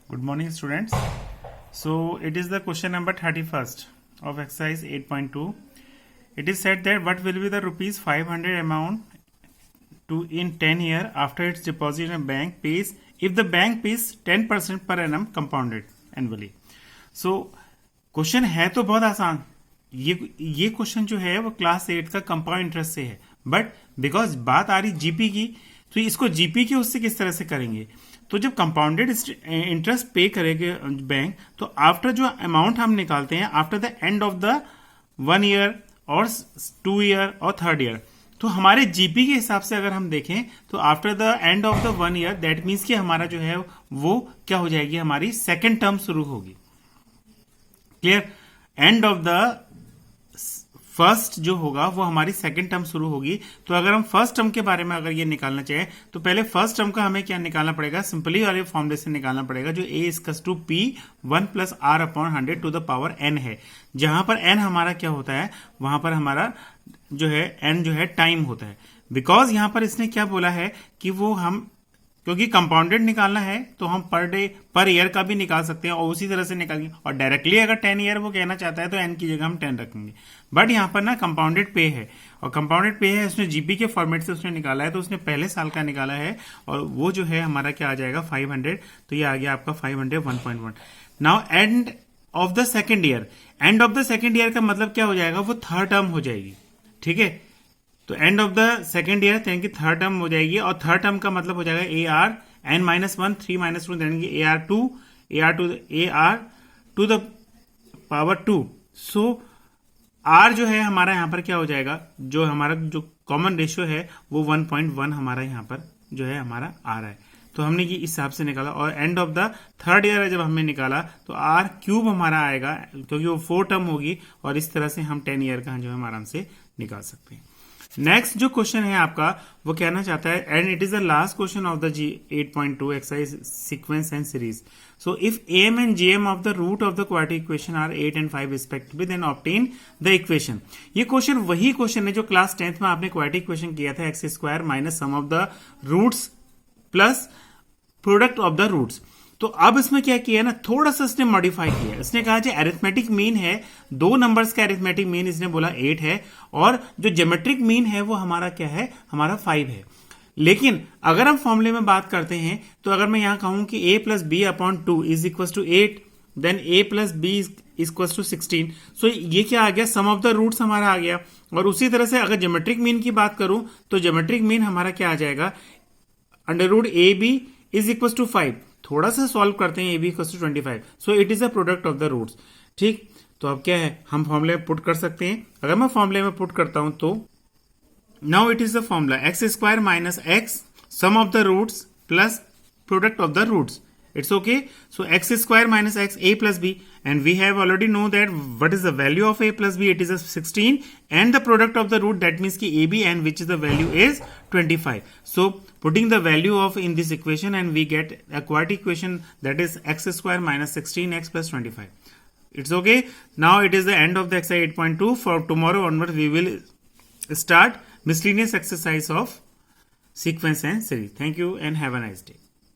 Good morning, students. So it is the question number 31st of exercise 8.2. It is said that what will be the rupees 500 amount to in 10 year after its deposit in a bank pays if the bank pays 10% per annum compounded annually. So question है तो बहुत आसान. ये question जो है वो class 8 का compound interest से है, बट बिकॉज बात आ रही जीपी की, तो इसको जीपी के उससे किस तरह से करेंगे. तो जब कंपाउंडेड इंटरेस्ट पे करेंगे बैंक, तो आफ्टर जो अमाउंट हम निकालते हैं after the end of the 1 year और 2 ईयर और 3rd ईयर, तो हमारे जीपी के हिसाब से अगर हम देखें तो after the end of the 1 year that means कि हमारा जो है वो क्या हो जाएगी, हमारी सेकेंड टर्म शुरू होगी. Clear. End of the first जो होगा वो हमारी सेकंड टर्म शुरू होगी. तो अगर हम फर्स्ट टर्म के बारे में अगर ये निकालना चाहें तो पहले फर्स्ट टर्म का हमें क्या निकालना पड़ेगा, सिंपली वाले फॉर्मूले से निकालना पड़ेगा जो a equals to p 1 plus r upon 100 to the power n है. जहां पर n हमारा क्या होता है, वहां पर हमारा जो है n जो है टाइम होता है. बिकॉज यहां पर इसने क्या बोला है कि वो हम, क्योंकि कंपाउंडेड निकालना है तो हम पर डे पर ईयर का भी निकाल सकते हैं और उसी तरह से निकालेंगे. और डायरेक्टली अगर 10 ईयर वो कहना चाहता है तो एन की जगह हम 10 रखेंगे. बट यहाँ पर ना कंपाउंडेड पे है, और कंपाउंडेड पे है उसने जीपी के फॉर्मेट से उसने निकाला है, तो उसने पहले साल का निकाला है और वो जो है हमारा क्या आ जाएगा 500. तो ये आ गया आपका 500 1.1. Now end of the second year. End of the second year का मतलब क्या हो जाएगा, वो थर्ड टर्म हो जाएगी. ठीक है. तो end of the second year यानी कि थर्ड टर्म हो जाएगी, और थर्ड टर्म का मतलब हो जाएगा A R N minus 1 3 minus 2 यानी कि A R to the power 2. So R जो है हमारा यहाँ पर क्या हो जाएगा, जो हमारा जो कॉमन रेशियो है वो 1.1 हमारा यहाँ पर जो है हमारा आ रहा है. तो हमने ये इस हिसाब से निकाला. और end of the third year जब हमने निकाला तो आर क्यूब हमारा आएगा, क्योंकि वो 4 टर्म होगी, और इस तरह से हम 10 ईयर का जो है हम आराम से निकाल सकते हैं. नेक्स्ट जो क्वेश्चन है आपका वो कहना चाहता है, and it is the last question of the G 8.2 exercise sequence and series. So if am and gm of the root of the quadratic equation are 8 and 5 respectively, then obtain the equation. ये question वही question है जो class 10th में आपने quadratic equation किया था, X square minus sum of the roots plus product of the roots. तो अब इसमें क्या किया ना, थोड़ा सा इसने मॉडिफाई किया. इसने कहा जो अरिथमेटिक मीन है, 2 नंबर्स का अरिथमेटिक मीन इसने बोला 8 है, और जो ज्योमेट्रिक मीन है वो हमारा क्या है, हमारा 5 है. लेकिन अगर हम फॉर्मूले में बात करते हैं तो अगर मैं यहां कहूं कि a plus B upon 2 is equal to 8, then a plus B is equal to 16. So ये क्या आ गया, सम ऑफ द रूट्स हमारा आ गया. और उसी तरह से अगर ज्योमेट्रिक मीन की बात करूं तो ज्योमेट्रिक मीन हमारा क्या आ जाएगा, under root A B is equal to 5. थोड़ा सा सॉल्व करते हैं, A B equal to 25. So it is a product of the roots. ठीक. तो अब क्या है, हम फॉर्मूले में पुट कर सकते हैं. अगर मैं फॉर्मूले में पुट करता हूं तो now it is the formula X square minus X sum of the roots plus product of the roots. It's okay. So x square minus x a plus b, and we have already know that what is the value of a plus b, it is a 16, and the product of the root that means ki ab, and which is the value is 25. So putting the value of in this equation and we get a quadratic equation that is x square minus 16x plus 25. It's okay. Now it is the end of the exercise 8.2. For tomorrow onwards we will start miscellaneous exercise of sequence and series. Thank you and have a nice day.